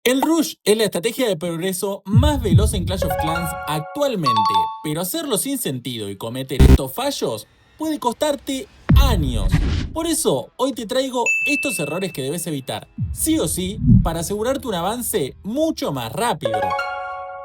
El Rush es la estrategia de progreso más veloz en Clash of Clans actualmente, pero hacerlo sin sentido y cometer estos fallos puede costarte años. Por eso, hoy te traigo estos errores que debes evitar, sí o sí, para asegurarte un avance mucho más rápido.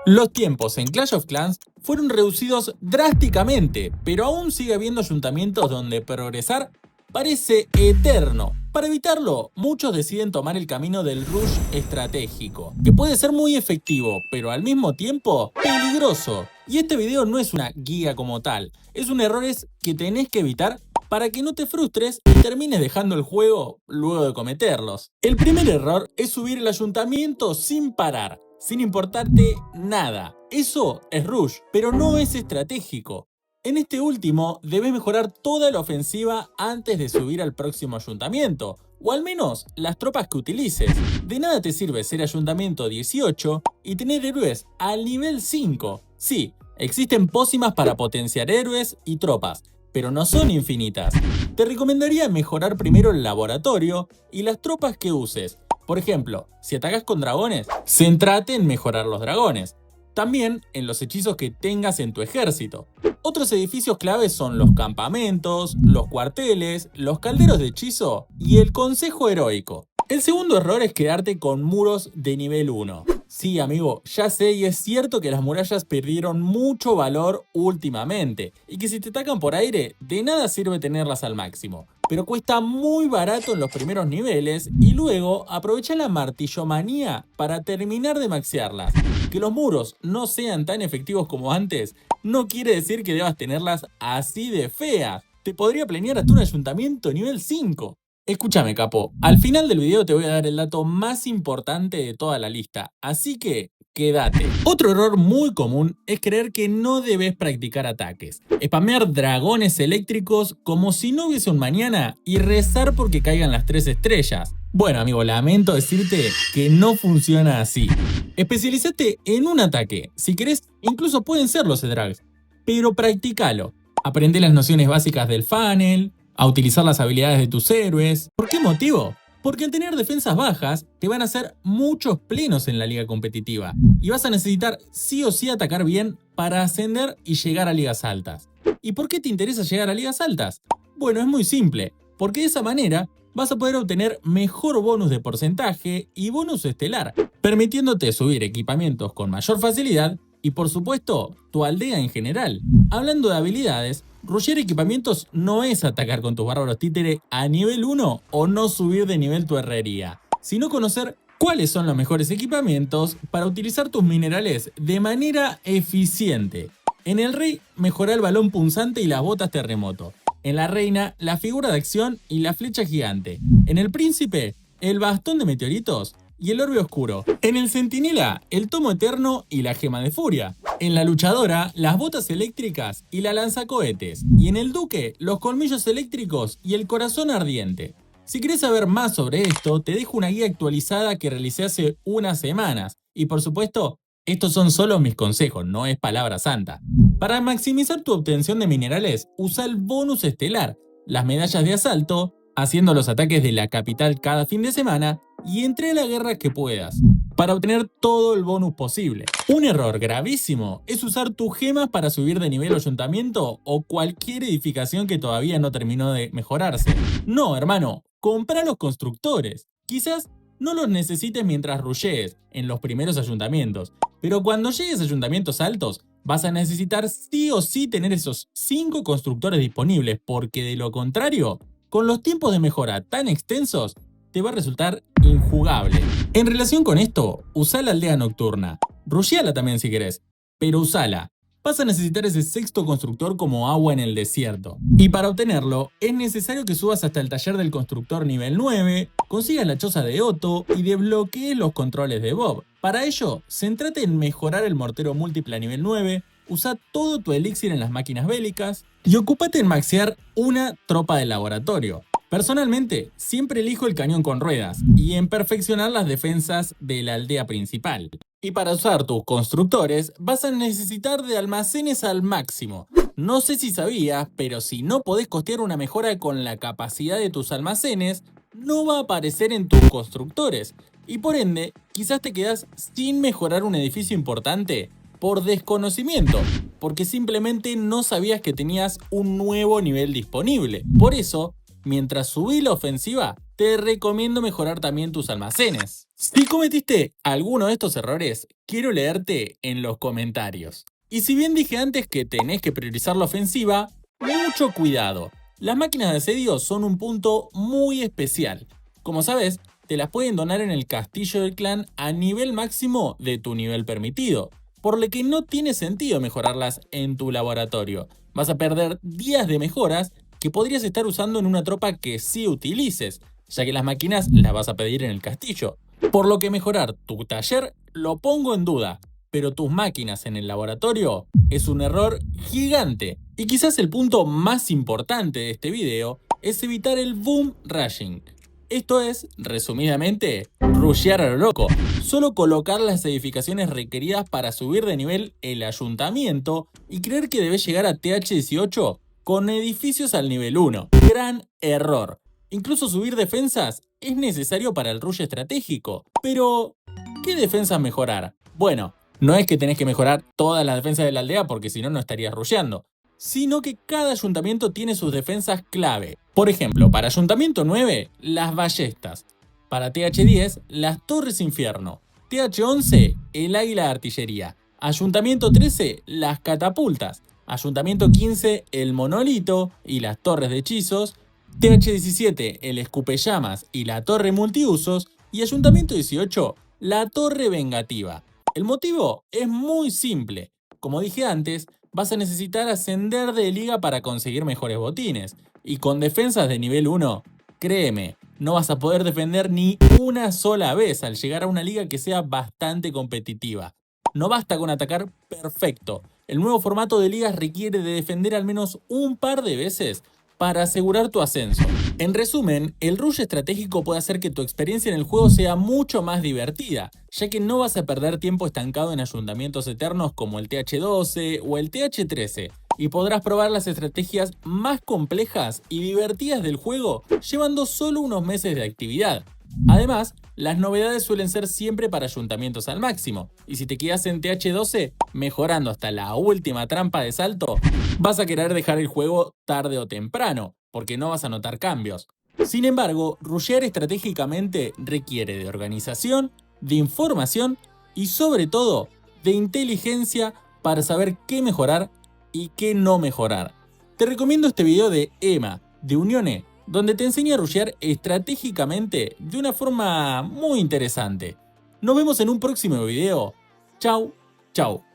Los tiempos en Clash of Clans fueron reducidos drásticamente, pero aún sigue habiendo ayuntamientos donde progresar parece eterno. Para evitarlo, muchos deciden tomar el camino del rush estratégico, que puede ser muy efectivo, pero al mismo tiempo peligroso. Y este video no es una guía como tal, es un error que tenés que evitar para que no te frustres y termines dejando el juego luego de cometerlos. El primer error es subir el ayuntamiento sin parar, sin importarte nada. Eso es rush, pero no es estratégico. En este último, debes mejorar toda la ofensiva antes de subir al próximo ayuntamiento, o al menos las tropas que utilices. De nada te sirve ser ayuntamiento 18 y tener héroes al nivel 5. Sí, existen pócimas para potenciar héroes y tropas, pero no son infinitas. Te recomendaría mejorar primero el laboratorio y las tropas que uses. Por ejemplo, si atacas con dragones, céntrate en mejorar los dragones. También en los hechizos que tengas en tu ejército. Otros edificios claves son los campamentos, los cuarteles, los calderos de hechizo y el consejo heroico. El segundo error es quedarte con muros de nivel 1. Sí, amigo, ya sé y es cierto que las murallas perdieron mucho valor últimamente y que si te atacan por aire, de nada sirve tenerlas al máximo. Pero cuesta muy barato en los primeros niveles y luego aprovecha la martillomanía para terminar de maxearlas. Que los muros no sean tan efectivos como antes no quiere decir que debas tenerlas así de feas. Te podría planear hasta un ayuntamiento nivel 5. Escúchame, capo, al final del video te voy a dar el dato más importante de toda la lista, así que quédate. Otro error muy común es creer que no debes practicar ataques, spamear dragones eléctricos como si no hubiese un mañana y rezar porque caigan las 3 estrellas. Bueno, amigo, lamento decirte que no funciona así. Especialízate en un ataque, si querés, incluso pueden ser los drags, pero practícalo. Aprende las nociones básicas del funnel, a utilizar las habilidades de tus héroes. ¿Por qué motivo? Porque al tener defensas bajas, te van a hacer muchos plenos en la liga competitiva y vas a necesitar sí o sí atacar bien para ascender y llegar a ligas altas. ¿Y por qué te interesa llegar a ligas altas? Bueno, es muy simple, porque de esa manera vas a poder obtener mejor bonus de porcentaje y bonus estelar, permitiéndote subir equipamientos con mayor facilidad y por supuesto, tu aldea en general. Hablando de habilidades, rushear equipamientos no es atacar con tus bárbaros títere a nivel 1 o no subir de nivel tu herrería, sino conocer cuáles son los mejores equipamientos para utilizar tus minerales de manera eficiente. En el rey, mejora el balón punzante y las botas terremoto. En la reina, la figura de acción y la flecha gigante. En el príncipe, el bastón de meteoritos y el orbe oscuro. En el centinela, el tomo eterno y la gema de furia. En la luchadora, las botas eléctricas y la lanzacohetes. Y en el duque, los colmillos eléctricos y el corazón ardiente. Si querés saber más sobre esto, te dejo una guía actualizada que realicé hace unas semanas. Y por supuesto, estos son solo mis consejos, no es palabra santa. Para maximizar tu obtención de minerales, usa el bonus estelar, las medallas de asalto, haciendo los ataques de la capital cada fin de semana y entre a la guerra que puedas, para obtener todo el bonus posible. Un error gravísimo es usar tus gemas para subir de nivel ayuntamiento o cualquier edificación que todavía no terminó de mejorarse. No, hermano, compra los constructores. Quizás no los necesites mientras rushees en los primeros ayuntamientos, pero cuando llegues a ayuntamientos altos, vas a necesitar sí o sí tener esos 5 constructores disponibles, porque de lo contrario, con los tiempos de mejora tan extensos, te va a resultar injugable. En relación con esto, usa la aldea nocturna. Rusheala también si querés, pero usala. Vas a necesitar ese sexto constructor como agua en el desierto. Y para obtenerlo, es necesario que subas hasta el taller del constructor nivel 9, consigas la choza de Otto y desbloquees los controles de Bob. Para ello, céntrate en mejorar el mortero múltiple a nivel 9, usa todo tu elixir en las máquinas bélicas y ocúpate en maxear una tropa de laboratorio. Personalmente, siempre elijo el cañón con ruedas y en perfeccionar las defensas de la aldea principal. Y para usar tus constructores, vas a necesitar de almacenes al máximo. No sé si sabías, pero si no podés costear una mejora con la capacidad de tus almacenes, no va a aparecer en tus constructores. y por ende quizás te quedas sin mejorar un edificio importante por desconocimiento, porque simplemente no sabías que tenías un nuevo nivel disponible. Por eso, mientras subís la ofensiva, te recomiendo mejorar también tus almacenes. Si cometiste alguno de estos errores, quiero leerte en los comentarios. Y si bien dije antes que tenés que priorizar la ofensiva, mucho cuidado. Las máquinas de asedio son un punto muy especial. Como sabes, te las pueden donar en el castillo del clan a nivel máximo de tu nivel permitido, por lo que no tiene sentido mejorarlas en tu laboratorio. Vas a perder días de mejoras que podrías estar usando en una tropa que sí utilices, ya que las máquinas las vas a pedir en el castillo. Por lo que mejorar tu taller lo pongo en duda, pero tus máquinas en el laboratorio es un error gigante. Y quizás el punto más importante de este video es evitar el boom rushing. Esto es, resumidamente, rushear a lo loco. Solo colocar las edificaciones requeridas para subir de nivel el ayuntamiento y creer que debes llegar a TH18 con edificios al nivel 1. Gran error. Incluso subir defensas es necesario para el rush estratégico. Pero, ¿qué defensas mejorar? Bueno, no es que tenés que mejorar todas las defensas de la aldea porque si no, no estarías rusheando, sino que cada ayuntamiento tiene sus defensas clave. Por ejemplo, para Ayuntamiento 9, las ballestas. Para TH10, las torres infierno. TH11, el águila de artillería. Ayuntamiento 13, las catapultas. Ayuntamiento 15, el monolito y las torres de hechizos. TH17, el escupellamas y la torre multiusos. Y Ayuntamiento 18, la torre vengativa. El motivo es muy simple. Como dije antes, vas a necesitar ascender de liga para conseguir mejores botines. Y con defensas de nivel 1, créeme, no vas a poder defender ni una sola vez al llegar a una liga que sea bastante competitiva. No basta con atacar perfecto. El nuevo formato de ligas requiere de defender al menos un par de veces para asegurar tu ascenso. En resumen, el rush estratégico puede hacer que tu experiencia en el juego sea mucho más divertida, ya que no vas a perder tiempo estancado en ayuntamientos eternos como el TH12 o el TH13, y podrás probar las estrategias más complejas y divertidas del juego llevando solo unos meses de actividad. Además, las novedades suelen ser siempre para ayuntamientos al máximo, y si te quedas en TH12, mejorando hasta la última trampa de salto, vas a querer dejar el juego tarde o temprano, porque no vas a notar cambios. Sin embargo, rushear estratégicamente requiere de organización, de información y sobre todo, de inteligencia para saber qué mejorar y qué no mejorar. Te recomiendo este video de Emma, de Unione, donde te enseña a rushear estratégicamente de una forma muy interesante. Nos vemos en un próximo video. Chau, chau.